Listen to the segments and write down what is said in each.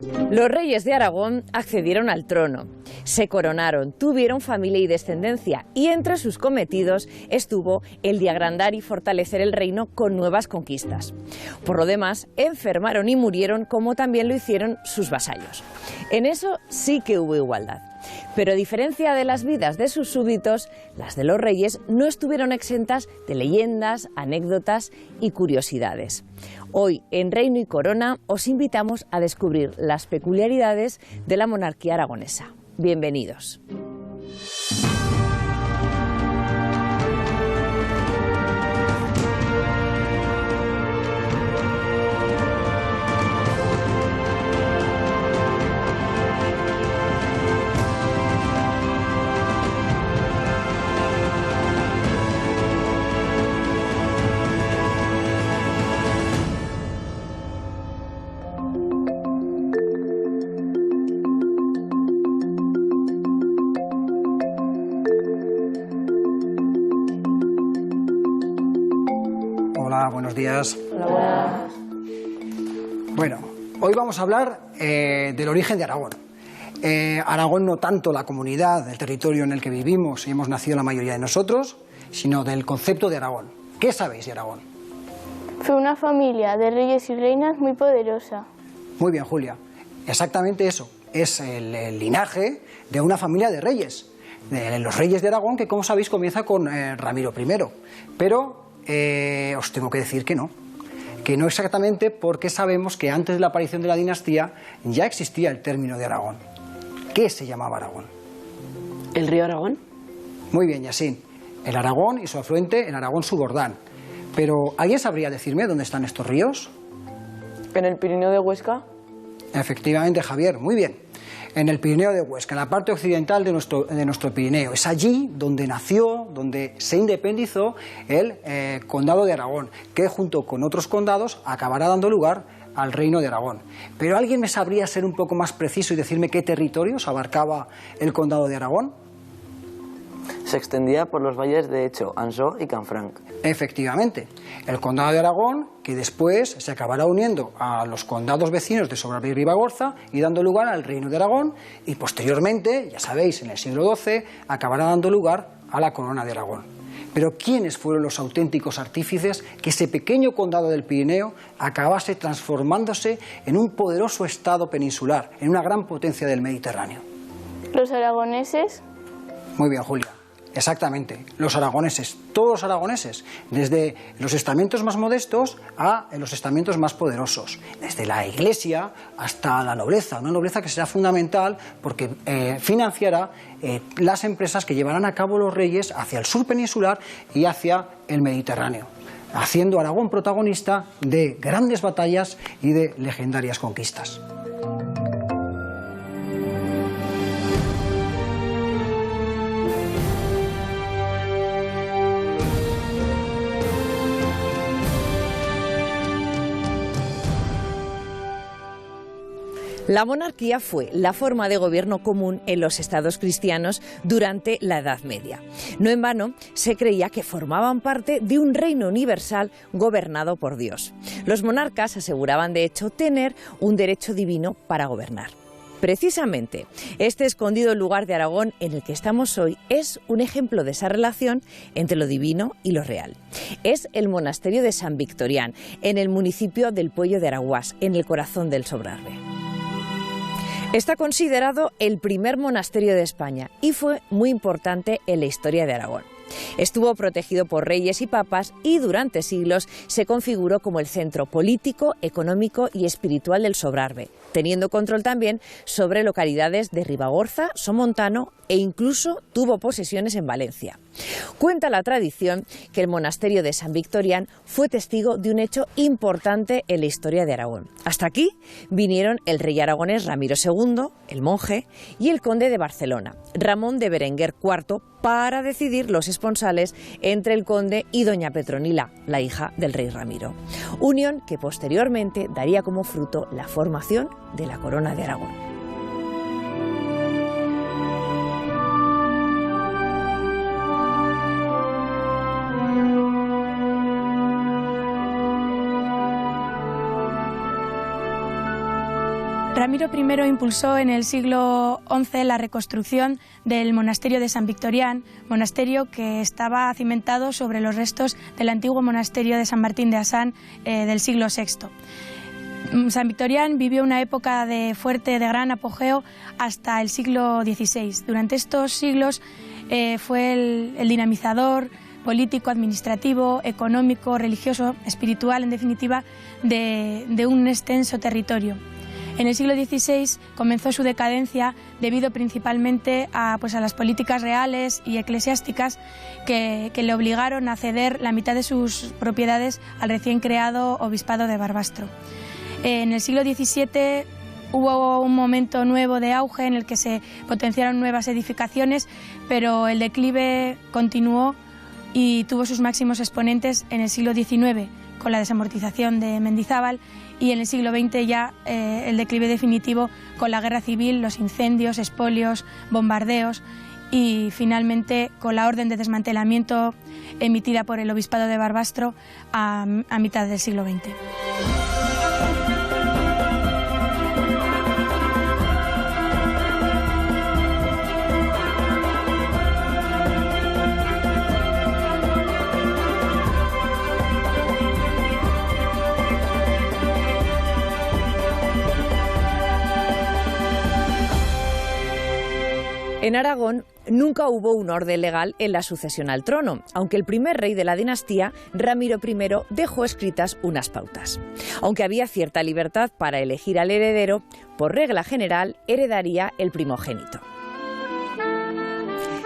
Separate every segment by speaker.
Speaker 1: Los reyes de Aragón accedieron al trono, se coronaron, tuvieron familia y descendencia, y entre sus cometidos estuvo el de agrandar y fortalecer el reino con nuevas conquistas. Por lo demás, enfermaron y murieron como también lo hicieron sus vasallos. En eso sí que hubo igualdad. Pero a diferencia de las vidas de sus súbditos, las de los reyes no estuvieron exentas de leyendas, anécdotas y curiosidades. Hoy, en Reino y Corona, os invitamos a descubrir las peculiaridades de la monarquía aragonesa. Bienvenidos.
Speaker 2: Hola, buenos días.
Speaker 1: Hola, buenas.
Speaker 2: Bueno, hoy vamos a hablar del origen de Aragón. Aragón no tanto la comunidad, el territorio en el que vivimos y hemos nacido la mayoría de nosotros, sino del concepto de Aragón. ¿Qué sabéis de Aragón?
Speaker 3: Fue una familia de reyes y reinas muy poderosa.
Speaker 2: Muy bien, Julia. Exactamente eso. Es el linaje de una familia de reyes. De los reyes de Aragón, que como sabéis comienza con Ramiro I. Pero os tengo que decir que no exactamente, porque sabemos que antes de la aparición de la dinastía ya existía el término de Aragón. ¿Qué se llamaba Aragón?
Speaker 4: ¿El río Aragón?
Speaker 2: Muy bien, Yasín. El Aragón y su afluente, el Aragón Subordán. Pero, ¿alguien sabría decirme dónde están estos ríos?
Speaker 4: ¿En el Pirineo de Huesca?
Speaker 2: Efectivamente, Javier, muy bien. En el Pirineo de Huesca, en la parte occidental de nuestro Pirineo. Es allí donde nació, donde se independizó el condado de Aragón, que junto con otros condados acabará dando lugar al reino de Aragón. Pero ¿alguien me sabría ser un poco más preciso y decirme qué territorios abarcaba el condado de Aragón?
Speaker 5: Se extendía por los valles de Hecho, Ansó y Canfranc.
Speaker 2: Efectivamente, el condado de Aragón, que después se acabará uniendo a los condados vecinos de Sobrarbe y Ribagorza y dando lugar al reino de Aragón, y posteriormente, ya sabéis, en el siglo XII, acabará dando lugar a la corona de Aragón. Pero ¿quiénes fueron los auténticos artífices que ese pequeño condado del Pirineo acabase transformándose en un poderoso estado peninsular, en una gran potencia del Mediterráneo?
Speaker 3: Los aragoneses.
Speaker 2: Muy bien, Julia. Exactamente, los aragoneses, todos los aragoneses, desde los estamentos más modestos a los estamentos más poderosos, desde la iglesia hasta la nobleza, una nobleza que será fundamental porque financiará las empresas que llevarán a cabo los reyes hacia el sur peninsular y hacia el Mediterráneo, haciendo a Aragón protagonista de grandes batallas y de legendarias conquistas.
Speaker 1: La monarquía fue la forma de gobierno común en los estados cristianos durante la Edad Media. No en vano se creía que formaban parte de un reino universal gobernado por Dios. Los monarcas aseguraban de hecho tener un derecho divino para gobernar. Precisamente, este escondido lugar de Aragón en el que estamos hoy es un ejemplo de esa relación entre lo divino y lo real. Es el monasterio de San Victorián, en el municipio del Puello de Araguás, en el corazón del Sobrarbe. Está considerado el primer monasterio de España y fue muy importante en la historia de Aragón. Estuvo protegido por reyes y papas y durante siglos se configuró como el centro político, económico y espiritual del Sobrarbe, teniendo control también sobre localidades de Ribagorza, Somontano e incluso tuvo posesiones en Valencia. Cuenta la tradición que el monasterio de San Victorián fue testigo de un hecho importante en la historia de Aragón. Hasta aquí vinieron el rey aragonés Ramiro II, el monje, y el conde de Barcelona, Ramón de Berenguer IV, para decidir los esponsales entre el conde y doña Petronila, la hija del rey Ramiro. Unión que posteriormente daría como fruto la formación de la corona de Aragón.
Speaker 6: Ramiro I impulsó en el siglo XI la reconstrucción del monasterio de San Victorián, monasterio que estaba cimentado sobre los restos del antiguo monasterio de San Martín de Asán del siglo VI. San Victorián vivió una época de gran apogeo hasta el siglo XVI. Durante estos siglos fue el dinamizador político, administrativo, económico, religioso, espiritual, en definitiva, de un extenso territorio. En el siglo XVI comenzó su decadencia debido principalmente a las políticas reales y eclesiásticas que le obligaron a ceder la mitad de sus propiedades al recién creado obispado de Barbastro. En el siglo XVII hubo un momento nuevo de auge en el que se potenciaron nuevas edificaciones, pero el declive continuó y tuvo sus máximos exponentes en el siglo XIX, con la desamortización de Mendizábal, y en el siglo XX ya el declive definitivo con la guerra civil, los incendios, expolios, bombardeos y finalmente con la orden de desmantelamiento emitida por el obispado de Barbastro a mitad del siglo XX.
Speaker 1: En Aragón nunca hubo un orden legal en la sucesión al trono, aunque el primer rey de la dinastía, Ramiro I, dejó escritas unas pautas. Aunque había cierta libertad para elegir al heredero, por regla general heredaría el primogénito.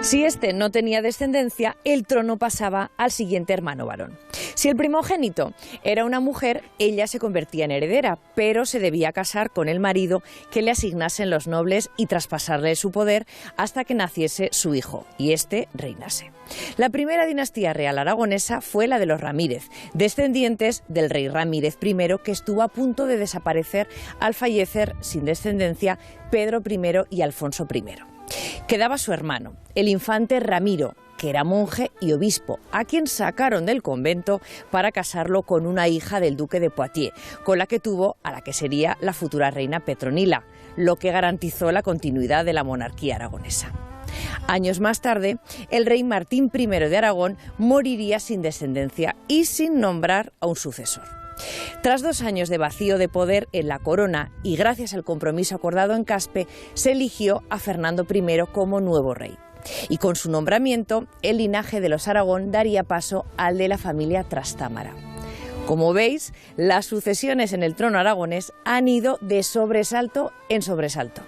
Speaker 1: Si éste no tenía descendencia, el trono pasaba al siguiente hermano varón. Si el primogénito era una mujer, ella se convertía en heredera, pero se debía casar con el marido que le asignasen los nobles y traspasarle su poder hasta que naciese su hijo, y éste reinase. La primera dinastía real aragonesa fue la de los Ramírez, descendientes del rey Ramírez I, que estuvo a punto de desaparecer al fallecer sin descendencia Pedro I y Alfonso I. Quedaba su hermano, el infante Ramiro, que era monje y obispo, a quien sacaron del convento para casarlo con una hija del duque de Poitiers, con la que tuvo a la que sería la futura reina Petronila, lo que garantizó la continuidad de la monarquía aragonesa. Años más tarde, el rey Martín I de Aragón moriría sin descendencia y sin nombrar a un sucesor. Tras 2 años de vacío de poder en la corona y gracias al compromiso acordado en Caspe, se eligió a Fernando I como nuevo rey. Y con su nombramiento, el linaje de los Aragón daría paso al de la familia Trastámara. Como veis, las sucesiones en el trono aragonés han ido de sobresalto en sobresalto.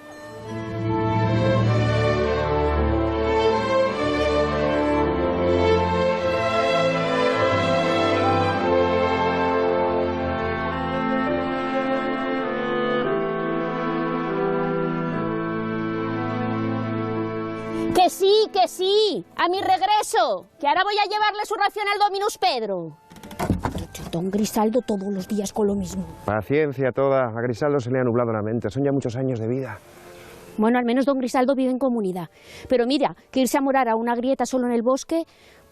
Speaker 7: Que sí, a mi regreso, que ahora voy a llevarle su ración al Dominus Pedro. Don Grisaldo todos los días con lo mismo.
Speaker 8: Paciencia toda, a Grisaldo se le ha nublado la mente, son ya muchos años de vida.
Speaker 7: Bueno, al menos don Grisaldo vive en comunidad. Pero mira, que irse a morar a una grieta solo en el bosque,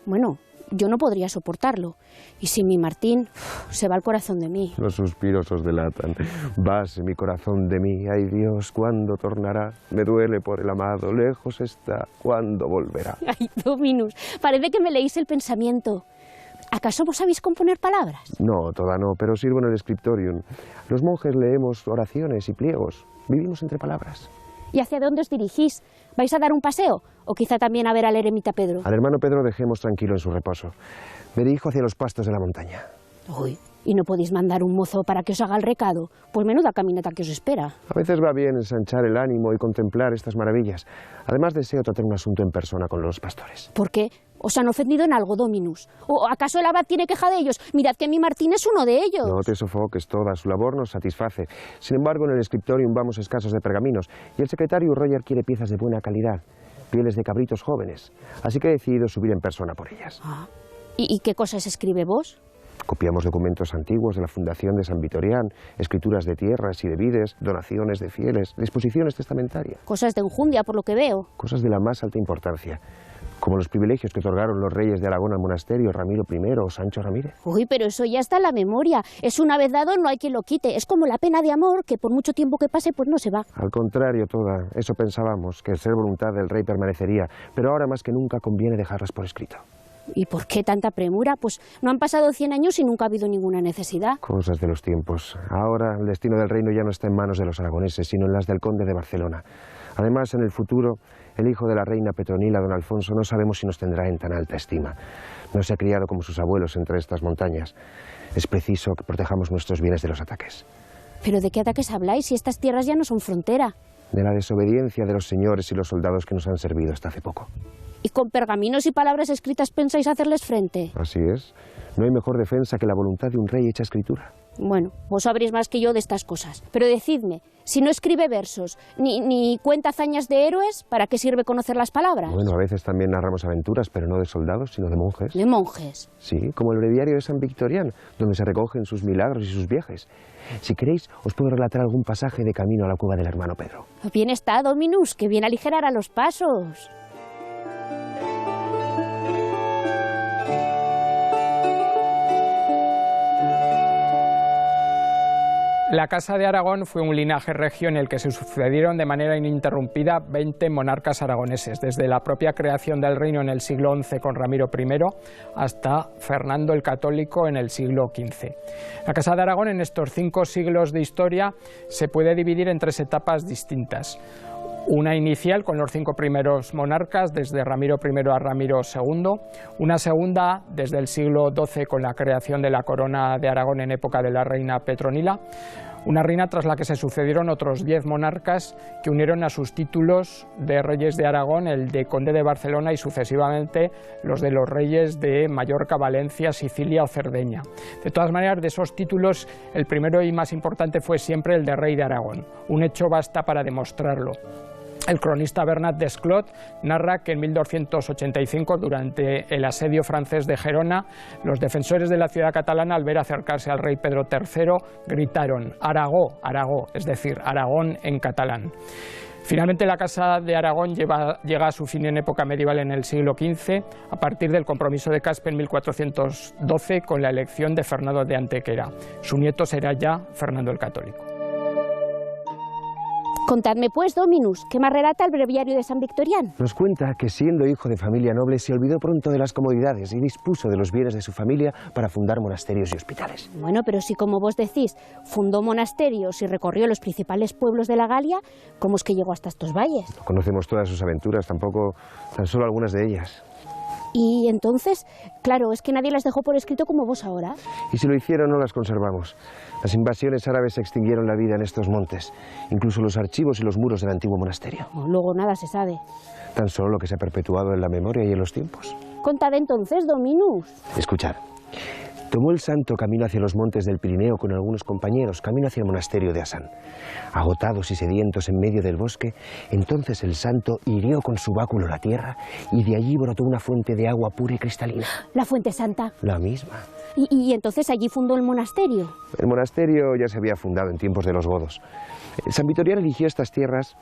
Speaker 7: bueno, yo no podría soportarlo. Y sin mi Martín, se va el corazón de mí.
Speaker 8: Los suspiros os delatan. Vase mi corazón de mí, ay Dios, ¿cuándo tornará? Me duele por el amado, lejos está, ¿cuándo volverá?
Speaker 7: Ay, Dominus, parece que me leéis el pensamiento. ¿Acaso vos sabéis componer palabras?
Speaker 8: No, toda no, pero sirvo en el scriptorium. Los monjes leemos oraciones y pliegos, vivimos entre palabras.
Speaker 7: ¿Y hacia dónde os dirigís? ¿Vais a dar un paseo? ¿O quizá también a ver al eremita Pedro?
Speaker 8: Al hermano Pedro dejemos tranquilo en su reposo. Me dirijo hacia los pastos de la montaña.
Speaker 7: Uy, ¿y no podéis mandar un mozo para que os haga el recado? Pues menuda caminata que os espera.
Speaker 8: A veces va bien ensanchar el ánimo y contemplar estas maravillas. Además deseo tratar un asunto en persona con los pastores.
Speaker 7: ¿Por qué? ¿Os han ofendido en algo, Dominus? ¿O acaso el abad tiene queja de ellos? Mirad que mi Martín es uno de ellos.
Speaker 8: No te sofoques toda, su labor nos satisface. Sin embargo, en el scriptorium vamos escasos de pergaminos y el secretario Roger quiere piezas de buena calidad, pieles de cabritos jóvenes. Así que he decidido subir en persona por ellas.
Speaker 7: Ah. ¿Y qué cosas escribe vos?
Speaker 8: Copiamos documentos antiguos de la fundación de San Victorián, escrituras de tierras y de vides, donaciones de fieles, disposiciones testamentarias.
Speaker 7: Cosas de enjundia, por lo que veo.
Speaker 8: Cosas de la más alta importancia. como los privilegios que otorgaron los reyes de Aragón al monasterio, Ramiro I o Sancho Ramírez.
Speaker 7: Uy, pero eso ya está en la memoria. Es una vez dado, no hay quien lo quite. Es como la pena de amor, que por mucho tiempo que pase, pues no se va.
Speaker 8: Al contrario, toda, eso pensábamos, que el ser voluntad del rey permanecería, pero ahora más que nunca conviene dejarlas por escrito.
Speaker 7: ¿Y por qué tanta premura? Pues no han pasado 100 años y nunca ha habido ninguna necesidad.
Speaker 8: Cosas de los tiempos. Ahora el destino del reino ya no está en manos de los aragoneses, sino en las del conde de Barcelona. Además, en el futuro, el hijo de la reina Petronila, don Alfonso, no sabemos si nos tendrá en tan alta estima. No se ha criado como sus abuelos entre estas montañas. Es preciso que protejamos nuestros bienes de los ataques.
Speaker 7: ¿Pero de qué ataques habláis si estas tierras ya no son frontera?
Speaker 8: De la desobediencia de los señores y los soldados que nos han servido hasta hace poco.
Speaker 7: ¿Y con pergaminos y palabras escritas pensáis hacerles frente?
Speaker 8: Así es. No hay mejor defensa que la voluntad de un rey hecha escritura.
Speaker 7: Bueno, vos sabréis más que yo de estas cosas. Pero decidme, si no escribe versos, ni cuenta hazañas de héroes, ¿para qué sirve conocer las palabras?
Speaker 8: Bueno, a veces también narramos aventuras, pero no de soldados, sino de monjes.
Speaker 7: ¿De monjes?
Speaker 8: Sí, como el breviario de San Victorián, donde se recogen sus milagros y sus viajes. Si queréis, os puedo relatar algún pasaje de camino a la cueva del hermano Pedro.
Speaker 7: Bien está, Dominus, que bien aligerará los pasos.
Speaker 9: La Casa de Aragón fue un linaje regio en el que se sucedieron de manera ininterrumpida 20 monarcas aragoneses, desde la propia creación del reino en el siglo XI con Ramiro I hasta Fernando el Católico en el siglo XV. La Casa de Aragón en estos 5 siglos de historia se puede dividir en 3 etapas distintas. Una inicial con los 5 primeros monarcas, desde Ramiro I a Ramiro II, una segunda desde el siglo XII con la creación de la corona de Aragón en época de la reina Petronila, una reina tras la que se sucedieron otros 10 monarcas que unieron a sus títulos de reyes de Aragón el de conde de Barcelona y sucesivamente los de los reyes de Mallorca, Valencia, Sicilia o Cerdeña. De todas maneras, de esos títulos, el primero y más importante fue siempre el de rey de Aragón. Un hecho basta para demostrarlo. El cronista Bernat Desclot narra que en 1285, durante el asedio francés de Gerona, los defensores de la ciudad catalana, al ver acercarse al rey Pedro III, gritaron «Aragó, Aragó», es decir, Aragón en catalán. Finalmente la Casa de Aragón llega a su fin en época medieval en el siglo XV, a partir del compromiso de Caspe en 1412 con la elección de Fernando de Antequera. Su nieto será ya Fernando el Católico.
Speaker 7: Contadme pues, Dominus, ¿qué más relata el breviario de San Victorián?
Speaker 8: Nos cuenta que siendo hijo de familia noble se olvidó pronto de las comodidades y dispuso de los bienes de su familia para fundar monasterios y hospitales.
Speaker 7: Bueno, pero si como vos decís, fundó monasterios y recorrió los principales pueblos de la Galia, ¿cómo es que llegó hasta estos valles?
Speaker 8: No conocemos todas sus aventuras, tampoco tan solo algunas de ellas.
Speaker 7: Y entonces, claro, es que nadie las dejó por escrito como vos ahora.
Speaker 8: Y si lo hicieron, no las conservamos. Las invasiones árabes extinguieron la vida en estos montes, incluso los archivos y los muros del antiguo monasterio.
Speaker 7: Luego nada se sabe.
Speaker 8: Tan solo lo que se ha perpetuado en la memoria y en los tiempos.
Speaker 7: Contad entonces, Dominus.
Speaker 8: Escuchad. Tomó el santo camino hacia los montes del Pirineo con algunos compañeros, camino hacia el monasterio de Asán. Agotados y sedientos en medio del bosque, entonces el santo hirió con su báculo la tierra y de allí brotó una fuente de agua pura y cristalina.
Speaker 7: ¿La fuente santa?
Speaker 8: La misma.
Speaker 7: ¿Y entonces allí fundó el monasterio?
Speaker 8: El monasterio ya se había fundado en tiempos de los godos. San Victorián eligió estas tierras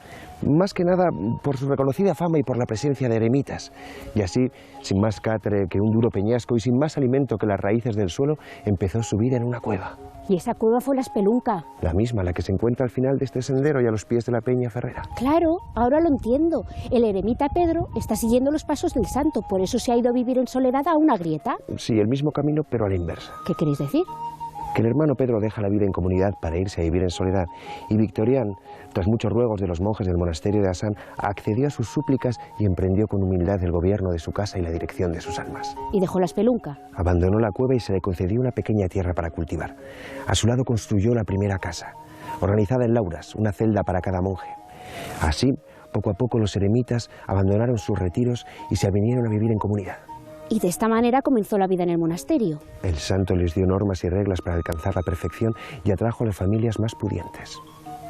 Speaker 8: más que nada por su reconocida fama y por la presencia de eremitas. Y así, sin más catre que un duro peñasco y sin más alimento que las raíces del suelo, empezó su vida en una cueva.
Speaker 7: ¿Y esa cueva fue la Espelunca?
Speaker 8: La misma, la que se encuentra al final de este sendero y a los pies de la Peña Ferrera.
Speaker 7: Claro, ahora lo entiendo. El eremita Pedro está siguiendo los pasos del santo, por eso se ha ido a vivir en soledad a una grieta.
Speaker 8: Sí, el mismo camino, pero a la inversa.
Speaker 7: ¿Qué queréis decir?
Speaker 8: Que el hermano Pedro deja la vida en comunidad para irse a vivir en soledad, y Victorián, tras muchos ruegos de los monjes del monasterio de Asán, accedió a sus súplicas y emprendió con humildad el gobierno de su casa y la dirección de sus almas.
Speaker 7: ¿Y dejó la Espelunca?
Speaker 8: Abandonó la cueva y se le concedió una pequeña tierra para cultivar. A su lado construyó la primera casa, organizada en lauras, una celda para cada monje. Así, poco a poco los eremitas abandonaron sus retiros y se vinieron a vivir en comunidad.
Speaker 7: Y de esta manera comenzó la vida en el monasterio.
Speaker 8: El santo les dio normas y reglas para alcanzar la perfección y atrajo a las familias más pudientes.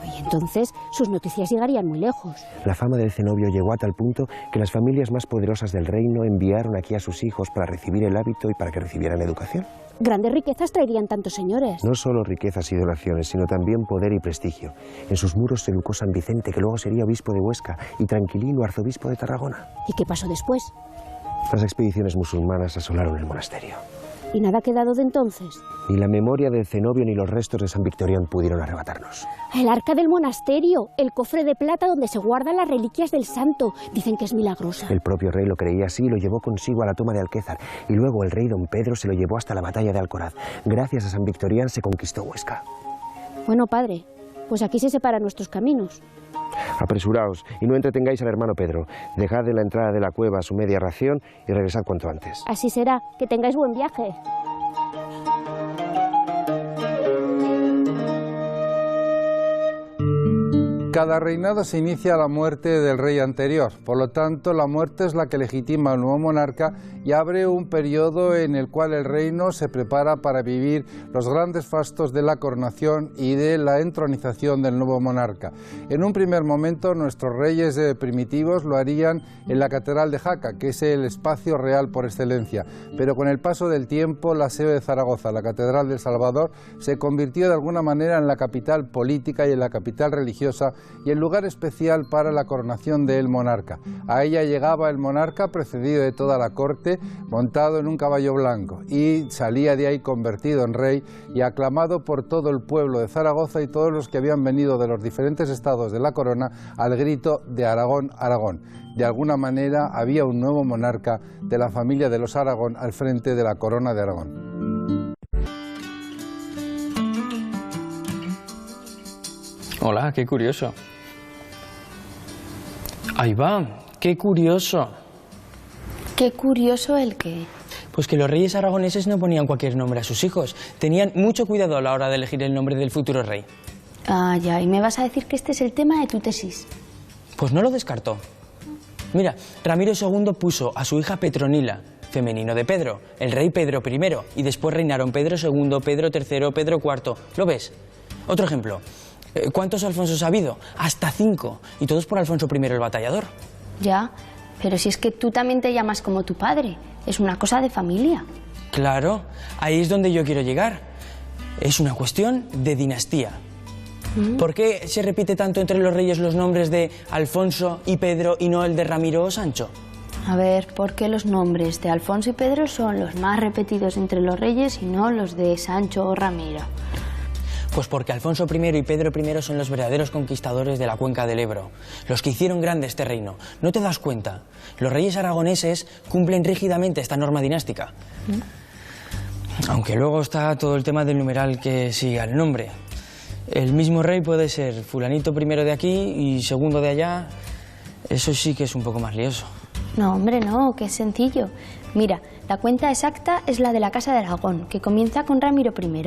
Speaker 7: Y entonces sus noticias llegarían muy lejos.
Speaker 8: La fama del cenobio llegó a tal punto que las familias más poderosas del reino enviaron aquí a sus hijos para recibir el hábito y para que recibieran educación.
Speaker 7: Grandes riquezas traerían tantos señores.
Speaker 8: No solo riquezas y donaciones, sino también poder y prestigio. En sus muros se educó San Vicente, que luego sería obispo de Huesca, y Tranquilino, arzobispo de Tarragona.
Speaker 7: ¿Y qué pasó después?
Speaker 8: Las expediciones musulmanas asolaron el monasterio.
Speaker 7: ¿Y nada ha quedado de entonces?
Speaker 8: Ni la memoria del cenobio ni los restos de San Victorián pudieron arrebatarnos.
Speaker 7: El arca del monasterio, el cofre de plata donde se guardan las reliquias del santo. Dicen que es milagrosa.
Speaker 8: El propio rey lo creía así y lo llevó consigo a la toma de Alquézar. Y luego el rey don Pedro se lo llevó hasta la batalla de Alcoraz. Gracias a San Victorián se conquistó Huesca.
Speaker 7: Bueno, padre, pues aquí se separan nuestros caminos.
Speaker 8: Apresuraos y no entretengáis al hermano Pedro. Dejad en la entrada de la cueva su media ración y regresad cuanto antes.
Speaker 7: Así será. Que tengáis buen viaje.
Speaker 10: Cada reinado se inicia a la muerte del rey anterior, por lo tanto la muerte es la que legitima al nuevo monarca y abre un periodo en el cual el reino se prepara para vivir los grandes fastos de la coronación y de la entronización del nuevo monarca. En un primer momento nuestros reyes primitivos lo harían en la Catedral de Jaca, que es el espacio real por excelencia, pero con el paso del tiempo la sede de Zaragoza, la Catedral del Salvador, se convirtió de alguna manera en la capital política y en la capital religiosa y el lugar especial para la coronación del monarca. A ella llegaba el monarca precedido de toda la corte, montado en un caballo blanco, y salía de ahí convertido en rey y aclamado por todo el pueblo de Zaragoza y todos los que habían venido de los diferentes estados de la corona al grito de Aragón, Aragón. De alguna manera había un nuevo monarca de la familia de los Aragón al frente de la corona de Aragón.
Speaker 11: Hola, qué curioso. Ahí va, qué curioso.
Speaker 12: ¿Qué curioso el qué?
Speaker 11: Pues que los reyes aragoneses no ponían cualquier nombre a sus hijos. Tenían mucho cuidado a la hora de elegir el nombre del futuro rey.
Speaker 12: Ah, ya, y me vas a decir que este es el tema de tu tesis.
Speaker 11: Pues no lo descartó. Mira, Ramiro II puso a su hija Petronila, femenino de Pedro, el rey Pedro I, y después reinaron Pedro II, Pedro III, Pedro IV. ¿Lo ves? Otro ejemplo. ¿Cuántos Alfonsos ha habido? Hasta 5, y todos por Alfonso I el Batallador.
Speaker 12: Ya, pero si es que tú también te llamas como tu padre, es una cosa de familia.
Speaker 11: Claro, ahí es donde yo quiero llegar. Es una cuestión de dinastía. ¿Por qué se repite tanto entre los reyes los nombres de Alfonso y Pedro y no el de Ramiro o Sancho?
Speaker 12: A ver, ¿por qué los nombres de Alfonso y Pedro son los más repetidos entre los reyes y no los de Sancho o Ramiro?
Speaker 11: Pues porque Alfonso I y Pedro I son los verdaderos conquistadores de la cuenca del Ebro, los que hicieron grande este reino. ¿No te das cuenta? Los reyes aragoneses cumplen rígidamente esta norma dinástica. Aunque luego está todo el tema del numeral que sigue al nombre. El mismo rey puede ser fulanito primero de aquí y segundo de allá. Eso sí que es un poco más lioso.
Speaker 12: No, hombre, no, que es sencillo. Mira, la cuenta exacta es la de la Casa de Aragón, que comienza con Ramiro I.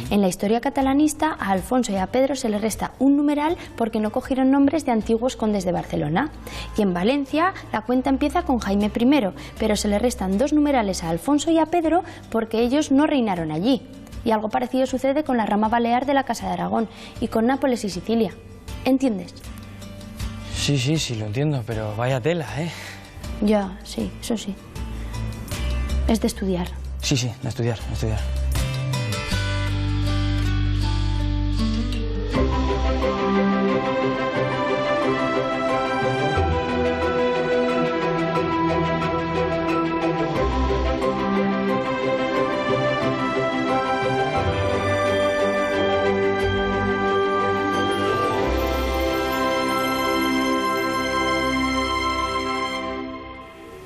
Speaker 12: En la historia catalanista, a Alfonso y a Pedro se les resta un numeral porque no cogieron nombres de antiguos condes de Barcelona. Y en Valencia, la cuenta empieza con Jaime I, pero se le restan 2 numerales a Alfonso y a Pedro porque ellos no reinaron allí. Y algo parecido sucede con la rama balear de la Casa de Aragón y con Nápoles y Sicilia. ¿Entiendes?
Speaker 11: Sí, lo entiendo, pero vaya tela, ¿eh?
Speaker 12: Ya, sí, eso sí. Es de estudiar.
Speaker 11: Sí, de estudiar.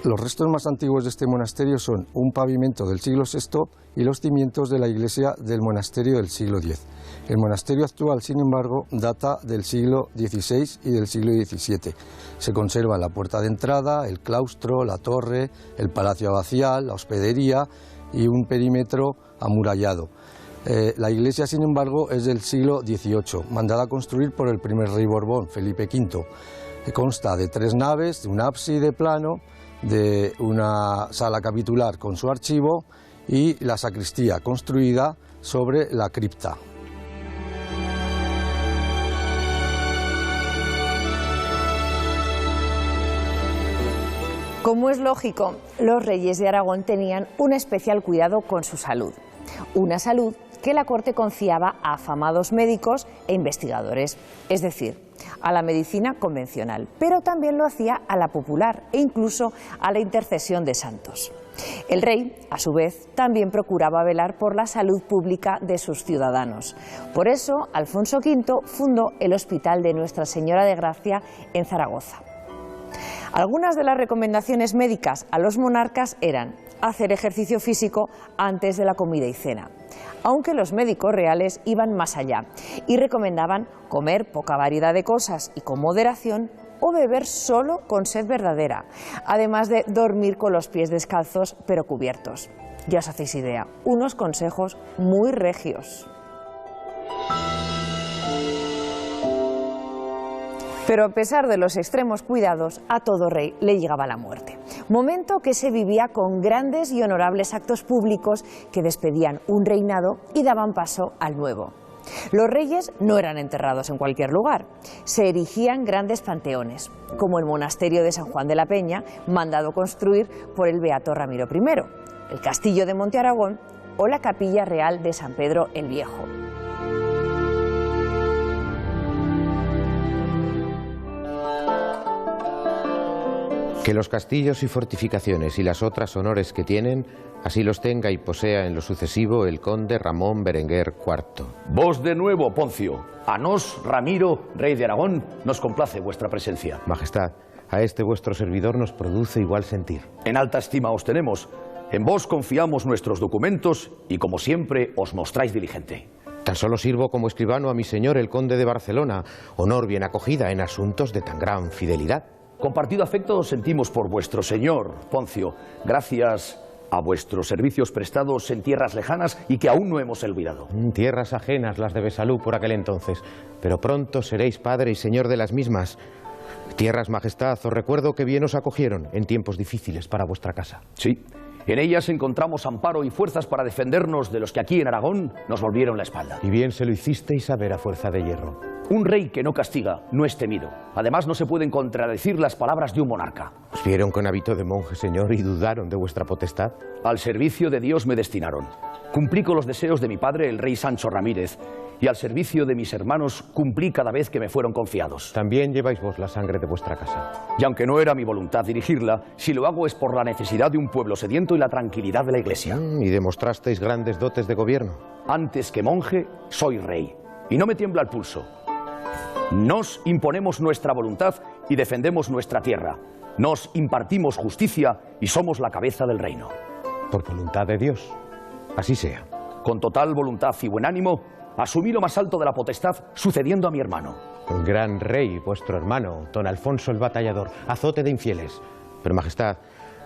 Speaker 13: Los restos más antiguos de este monasterio son un pavimento del siglo VI y los cimientos de la iglesia del monasterio del siglo X. El monasterio actual, sin embargo, data del siglo XVI y del siglo XVII. Se conserva la puerta de entrada, el claustro, la torre, el palacio abacial, la hospedería y un perímetro amurallado. La iglesia, sin embargo, es del siglo XVIII, mandada a construir por el primer rey Borbón, Felipe V. Consta de 3 naves, de un ábside plano, de una sala capitular con su archivo y la sacristía construida sobre la cripta.
Speaker 1: Como es lógico, los reyes de Aragón tenían un especial cuidado con su salud. Una salud que la corte confiaba a afamados médicos e investigadores. Es decir, a la medicina convencional, pero también lo hacía a la popular e incluso a la intercesión de santos. El rey, a su vez, también procuraba velar por la salud pública de sus ciudadanos. Por eso, Alfonso V fundó el Hospital de Nuestra Señora de Gracia en Zaragoza. Algunas de las recomendaciones médicas a los monarcas eran hacer ejercicio físico antes de la comida y cena, aunque los médicos reales iban más allá y recomendaban comer poca variedad de cosas y con moderación o beber solo con sed verdadera, además de dormir con los pies descalzos pero cubiertos. Ya os hacéis idea, unos consejos muy regios. Pero a pesar de los extremos cuidados, a todo rey le llegaba la muerte. Momento que se vivía con grandes y honorables actos públicos que despedían un reinado y daban paso al nuevo. Los reyes no eran enterrados en cualquier lugar, se erigían grandes panteones, como el monasterio de San Juan de la Peña, mandado construir por el beato Ramiro I, el castillo de Monte Aragón o la capilla real de San Pedro el Viejo.
Speaker 8: Que los castillos y fortificaciones y las otras honores que tienen, así los tenga y posea en lo sucesivo el conde Ramón Berenguer IV.
Speaker 14: Vos de nuevo, Poncio. A nos, Ramiro, rey de Aragón, nos complace vuestra presencia.
Speaker 8: Majestad, a este vuestro servidor nos produce igual sentir.
Speaker 14: En alta estima os tenemos. En vos confiamos nuestros documentos y, como siempre, os mostráis diligente.
Speaker 8: Tan solo sirvo como escribano a mi señor el conde de Barcelona, honor bien acogida en asuntos de tan gran fidelidad.
Speaker 14: Compartido afecto sentimos por vuestro señor, Poncio, gracias a vuestros servicios prestados en tierras lejanas y que aún no hemos olvidado.
Speaker 8: Tierras ajenas las de Besalú por aquel entonces, pero pronto seréis padre y señor de las mismas. Tierras, majestad, os recuerdo que bien os acogieron en tiempos difíciles para vuestra casa.
Speaker 14: Sí, en ellas encontramos amparo y fuerzas para defendernos de los que aquí en Aragón nos volvieron la espalda.
Speaker 8: Y bien se lo hicisteis saber a fuerza de hierro.
Speaker 14: Un rey que no castiga no es temido. Además, no se pueden contradecir las palabras de un monarca.
Speaker 8: Os vieron con hábito de monje, señor, y dudaron de vuestra potestad.
Speaker 14: Al servicio de Dios me destinaron. Cumplí con los deseos de mi padre, el rey Sancho Ramírez, y al servicio de mis hermanos cumplí cada vez que me fueron confiados.
Speaker 8: También lleváis vos la sangre de vuestra casa.
Speaker 14: Y aunque no era mi voluntad dirigirla, si lo hago es por la necesidad de un pueblo sediento y la tranquilidad de la Iglesia.
Speaker 8: Y demostrasteis grandes dotes de gobierno.
Speaker 14: Antes que monje, soy rey. Y no me tiembla el pulso. Nos imponemos nuestra voluntad y defendemos nuestra tierra. Nos impartimos justicia y somos la cabeza del reino.
Speaker 8: Por voluntad de Dios. Así sea.
Speaker 14: Con total voluntad y buen ánimo, asumí lo más alto de la potestad, sucediendo a mi hermano.
Speaker 8: Un gran rey, vuestro hermano, don Alfonso el Batallador, azote de infieles. Pero, majestad,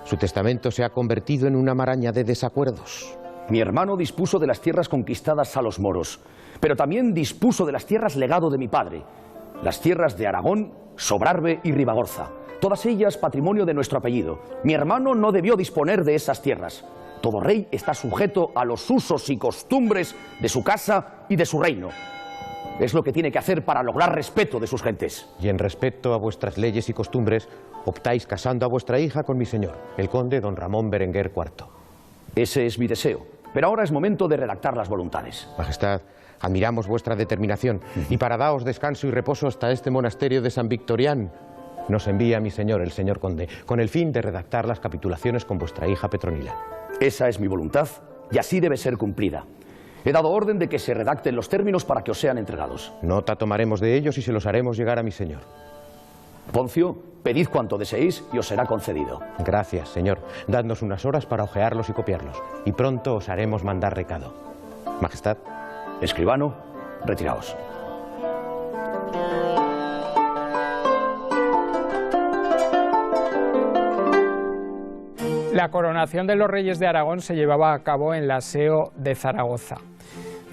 Speaker 8: su testamento se ha convertido en una maraña de desacuerdos.
Speaker 14: Mi hermano dispuso de las tierras conquistadas a los moros, pero también dispuso de las tierras legado de mi padre. Las tierras de Aragón, Sobrarbe y Ribagorza, todas ellas patrimonio de nuestro apellido. Mi hermano no debió disponer de esas tierras. Todo rey está sujeto a los usos y costumbres de su casa y de su reino. Es lo que tiene que hacer para lograr respeto de sus gentes.
Speaker 8: Y en respeto a vuestras leyes y costumbres, optáis casando a vuestra hija con mi señor, el conde don Ramón Berenguer IV.
Speaker 14: Ese es mi deseo, pero ahora es momento de redactar las voluntades.
Speaker 8: Majestad, admiramos vuestra determinación y para daos descanso y reposo hasta este monasterio de San Victorián, nos envía mi señor, el señor conde, con el fin de redactar las capitulaciones con vuestra hija Petronila.
Speaker 14: Esa es mi voluntad y así debe ser cumplida. He dado orden de que se redacten los términos para que os sean entregados.
Speaker 8: Nota tomaremos de ellos y se los haremos llegar a mi señor.
Speaker 14: Poncio, pedid cuanto deseéis y os será concedido.
Speaker 8: Gracias, señor. Dadnos unas horas para hojearlos y copiarlos, y pronto os haremos mandar recado. Majestad.
Speaker 14: Escribano, retiraos.
Speaker 9: La coronación de los reyes de Aragón se llevaba a cabo en la SEO de Zaragoza.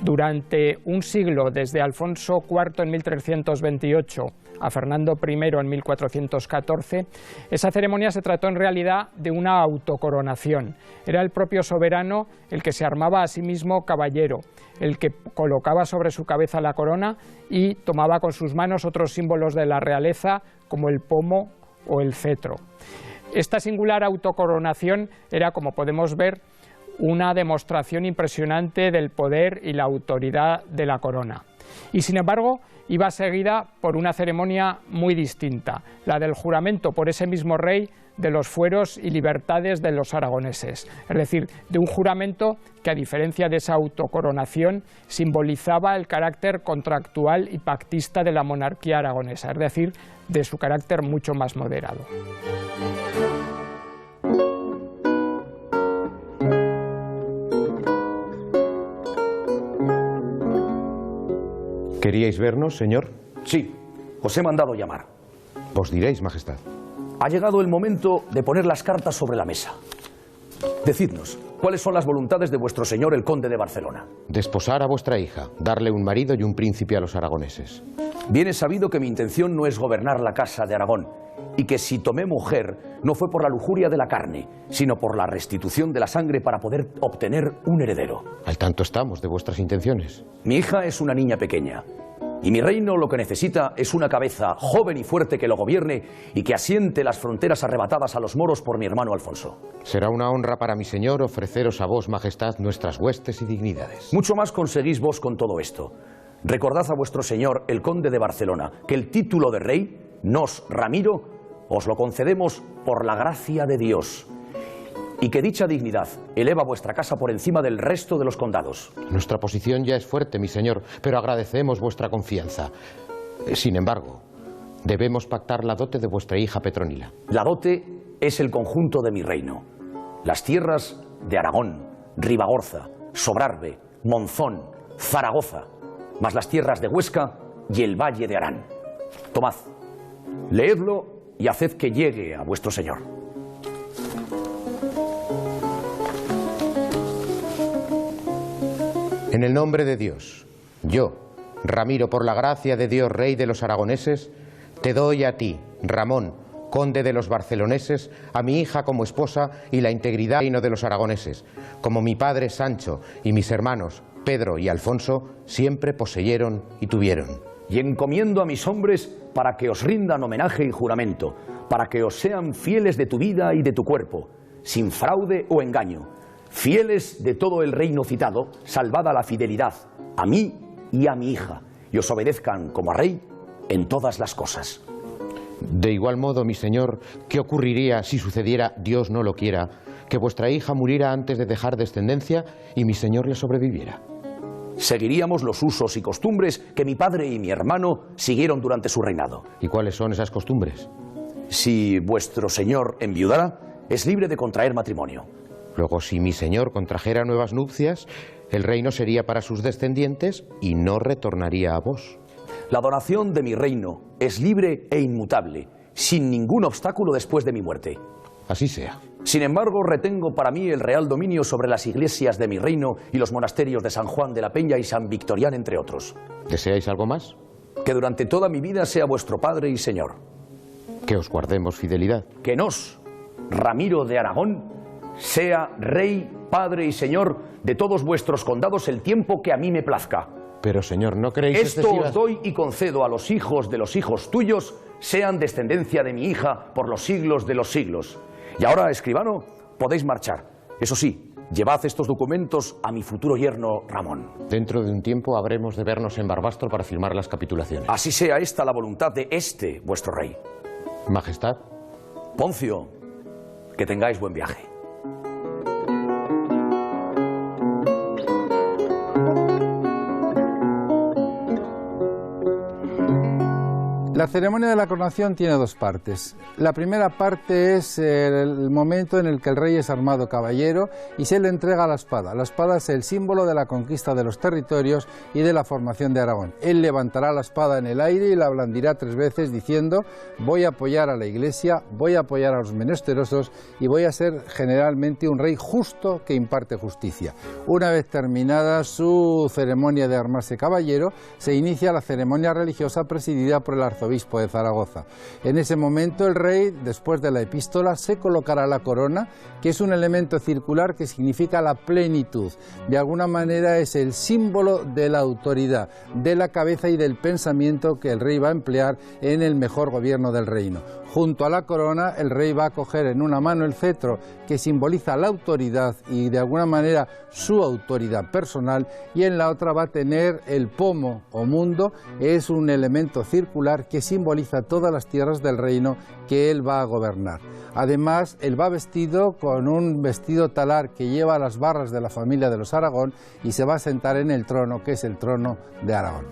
Speaker 9: Durante un siglo, desde Alfonso IV en 1328 a Fernando I en 1414, esa ceremonia se trató en realidad de una autocoronación. Era el propio soberano el que se armaba a sí mismo caballero, el que colocaba sobre su cabeza la corona y tomaba con sus manos otros símbolos de la realeza como el pomo o el cetro. Esta singular autocoronación era, como podemos ver, una demostración impresionante del poder y la autoridad de la corona. Y sin embargo, iba seguida por una ceremonia muy distinta, la del juramento por ese mismo rey de los fueros y libertades de los aragoneses, es decir, de un juramento que, a diferencia de esa autocoronación, simbolizaba el carácter contractual y pactista de la monarquía aragonesa, es decir, de su carácter mucho más moderado.
Speaker 8: ¿Queríais vernos, señor?
Speaker 14: Sí, os he mandado llamar.
Speaker 8: Os diréis, majestad.
Speaker 14: Ha llegado el momento de poner las cartas sobre la mesa. Decidnos, ¿cuáles son las voluntades de vuestro señor el conde de Barcelona?
Speaker 8: Desposar a vuestra hija, darle un marido y un príncipe a los aragoneses.
Speaker 14: Bien es sabido que mi intención no es gobernar la casa de Aragón, y que si tomé mujer no fue por la lujuria de la carne, sino por la restitución de la sangre para poder obtener un heredero.
Speaker 8: Al tanto estamos de vuestras intenciones.
Speaker 14: Mi hija es una niña pequeña, y mi reino lo que necesita es una cabeza joven y fuerte que lo gobierne y que asiente las fronteras arrebatadas a los moros por mi hermano Alfonso.
Speaker 8: Será una honra para mi señor ofreceros a vos, majestad, nuestras huestes y dignidades.
Speaker 14: Mucho más conseguís vos con todo esto. Recordad a vuestro señor, el conde de Barcelona, que el título de rey, nos, Ramiro, os lo concedemos por la gracia de Dios, y que dicha dignidad eleva vuestra casa por encima del resto de los condados.
Speaker 8: Nuestra posición ya es fuerte, mi señor, pero agradecemos vuestra confianza. Sin embargo, debemos pactar la dote de vuestra hija Petronila.
Speaker 14: La dote es el conjunto de mi reino. Las tierras de Aragón, Ribagorza, Sobrarbe, Monzón, Zaragoza, más las tierras de Huesca y el valle de Arán. Tomad, leedlo y haced que llegue a vuestro señor.
Speaker 8: En el nombre de Dios, yo, Ramiro, por la gracia de Dios, rey de los aragoneses, te doy a ti, Ramón, conde de los barceloneses, a mi hija como esposa y la integridad del reino de los aragoneses, como mi padre Sancho y mis hermanos Pedro y Alfonso siempre poseyeron y tuvieron.
Speaker 14: Y encomiendo a mis hombres para que os rindan homenaje y juramento, para que os sean fieles de tu vida y de tu cuerpo, sin fraude o engaño, fieles de todo el reino citado, salvada la fidelidad, a mí y a mi hija, y os obedezcan como a rey en todas las cosas.
Speaker 8: De igual modo, mi señor, ¿qué ocurriría si sucediera, Dios no lo quiera, que vuestra hija muriera antes de dejar descendencia y mi señor le sobreviviera?
Speaker 14: Seguiríamos los usos y costumbres que mi padre y mi hermano siguieron durante su reinado.
Speaker 8: ¿Y cuáles son esas costumbres?
Speaker 14: Si vuestro señor enviudara, es libre de contraer matrimonio.
Speaker 8: Luego, si mi señor contrajera nuevas nupcias, el reino sería para sus descendientes y no retornaría a vos.
Speaker 14: La donación de mi reino es libre e inmutable, sin ningún obstáculo después de mi muerte.
Speaker 8: Así sea.
Speaker 14: Sin embargo, retengo para mí el real dominio sobre las iglesias de mi reino y los monasterios de San Juan de la Peña y San Victorián, entre otros.
Speaker 8: ¿Deseáis algo más?
Speaker 14: Que durante toda mi vida sea vuestro padre y señor.
Speaker 8: Que os guardemos fidelidad.
Speaker 14: Que nos, Ramiro de Aragón, sea rey, padre y señor de todos vuestros condados el tiempo que a mí me plazca.
Speaker 8: Pero, señor, ¿no creéis
Speaker 14: Esto os doy y concedo a los hijos de los hijos tuyos, sean descendencia de mi hija por los siglos de los siglos. Y ahora, escribano, podéis marchar. Eso sí, llevad estos documentos a mi futuro yerno Ramón.
Speaker 8: Dentro de un tiempo habremos de vernos en Barbastro para firmar las capitulaciones.
Speaker 14: Así sea esta la voluntad de este vuestro rey.
Speaker 8: Majestad.
Speaker 14: Poncio, que tengáis buen viaje.
Speaker 10: La ceremonia de la coronación tiene dos partes. La primera parte es el momento en el que el rey es armado caballero y se le entrega la espada. La espada es el símbolo de la conquista de los territorios y de la formación de Aragón. Él levantará la espada en el aire y la blandirá 3 veces diciendo: voy a apoyar a la Iglesia, voy a apoyar a los menesterosos y voy a ser generalmente un rey justo que imparte justicia. Una vez terminada su ceremonia de armarse caballero, se inicia la ceremonia religiosa presidida por el arzobispo obispo de Zaragoza. En ese momento el rey, después de la epístola, se colocará la corona, que es un elemento circular que significa la plenitud. De alguna manera es el símbolo de la autoridad, de la cabeza y del pensamiento que el rey va a emplear en el mejor gobierno del reino. Junto a la corona, el rey va a coger en una mano el cetro, que simboliza la autoridad y de alguna manera su autoridad personal, y en la otra va a tener el pomo o mundo, es un elemento circular que simboliza todas las tierras del reino que él va a gobernar. Además, él va vestido con un vestido talar que lleva las barras de la familia de los Aragón y se va a sentar en el trono, que es el trono de Aragón.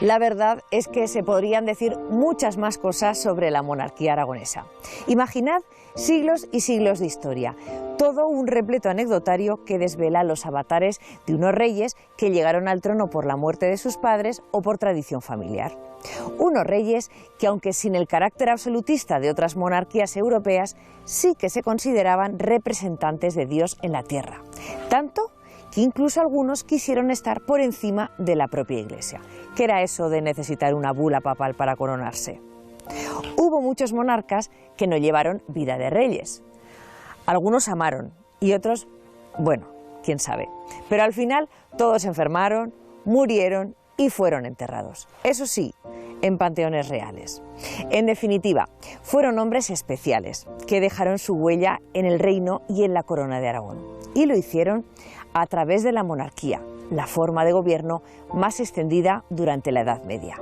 Speaker 1: La verdad es que se podrían decir muchas más cosas sobre la monarquía aragonesa. Imaginad siglos y siglos de historia, todo un repleto anecdotario que desvela los avatares de unos reyes que llegaron al trono por la muerte de sus padres o por tradición familiar. Unos reyes que, aunque sin el carácter absolutista de otras monarquías europeas, sí que se consideraban representantes de Dios en la tierra. Tanto que incluso algunos quisieron estar por encima de la propia Iglesia. ¿Qué era eso de necesitar una bula papal para coronarse? Hubo muchos monarcas que no llevaron vida de reyes. Algunos amaron y otros, bueno, quién sabe. Pero al final todos enfermaron, murieron y fueron enterrados. Eso sí, en panteones reales. En definitiva, fueron hombres especiales que dejaron su huella en el reino y en la corona de Aragón. Y lo hicieron a través de la monarquía, la forma de gobierno más extendida durante la Edad Media.